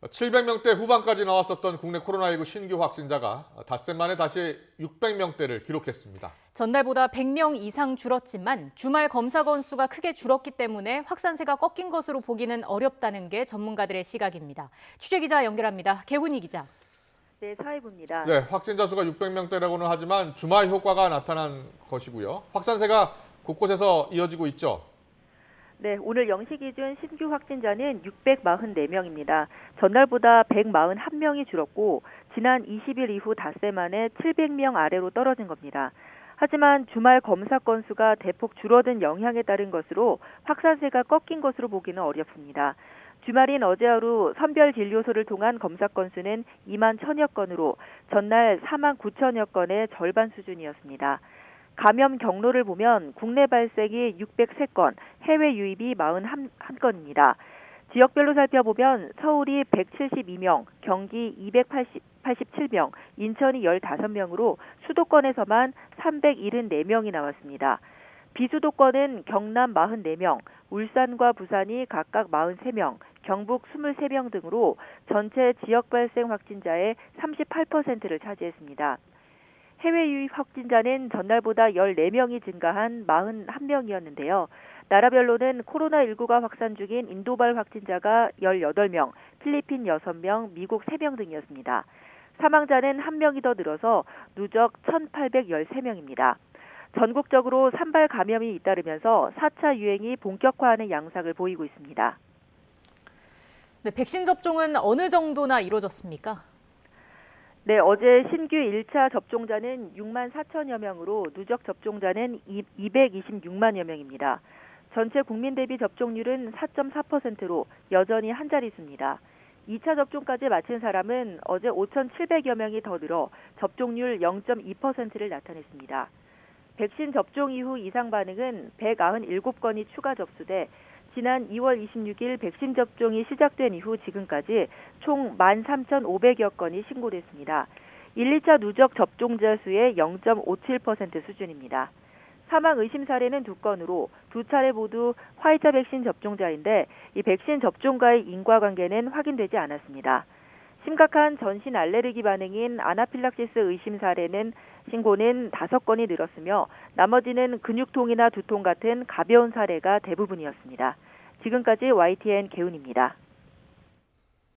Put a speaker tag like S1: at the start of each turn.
S1: 700명대 후반까지 나왔었던 국내 코로나19 신규 확진자가 닷새 만에 다시 600명대를 기록했습니다.
S2: 전날보다 100명 이상 줄었지만 주말 검사 건수가 크게 줄었기 때문에 확산세가 꺾인 것으로 보기는 어렵다는 게 전문가들의 시각입니다. 취재기자 연결합니다. 개훈이 기자.
S3: 네, 사회부입니다.
S1: 네, 확진자 수가 600명대라고는 하지만 주말 효과가 나타난 것이고요. 확산세가 곳곳에서 이어지고 있죠.
S3: 네, 오늘 0시 기준 신규 확진자는 644명입니다. 전날보다 141명이 줄었고 지난 20일 이후 닷새 만에 700명 아래로 떨어진 겁니다. 하지만 주말 검사 건수가 대폭 줄어든 영향에 따른 것으로 확산세가 꺾인 것으로 보기는 어렵습니다. 주말인 어제 하루 선별진료소를 통한 검사 건수는 2만 1000여 건으로 전날 4만 9천여 건의 절반 수준이었습니다. 감염 경로를 보면 국내 발생이 603건, 해외 유입이 41건입니다. 지역별로 살펴보면 서울이 172명, 경기 287명, 인천이 15명으로 수도권에서만 374명이 나왔습니다. 비수도권은 경남 44명, 울산과 부산이 각각 43명, 경북 23명 등으로 전체 지역 발생 확진자의 38%를 차지했습니다. 해외 유입 확진자는 전날보다 14명이 증가한 41명이었는데요. 나라별로는 코로나19가 확산 중인 인도발 확진자가 18명, 필리핀 6명, 미국 3명 등이었습니다. 사망자는 1명이 더 늘어서 누적 1,813명입니다. 전국적으로 산발 감염이 잇따르면서 4차 유행이 본격화하는 양상을 보이고 있습니다.
S2: 네, 백신 접종은 어느 정도나 이루어졌습니까?
S3: 네, 어제 신규 1차 접종자는 6만 4천여 명으로 누적 접종자는 226만여 명입니다. 전체 국민 대비 접종률은 4.4%로 여전히 한 자릿수입니다. 2차 접종까지 마친 사람은 어제 5,700여 명이 더 늘어 접종률 0.2%를 나타냈습니다. 백신 접종 이후 이상 반응은 197건이 추가 접수돼 지난 2월 26일 백신 접종이 시작된 이후 지금까지 총 13,500여 건이 신고됐습니다. 1, 2차 누적 접종자 수의 0.57% 수준입니다. 사망 의심 사례는 2건으로 두 차례 모두 화이자 백신 접종자인데 이 백신 접종과의 인과관계는 확인되지 않았습니다. 심각한 전신 알레르기 반응인 아나필락시스 의심 사례는 신고는 5건이 늘었으며 나머지는 근육통이나 두통 같은 가벼운 사례가 대부분이었습니다. 지금까지 YTN 개훈입니다.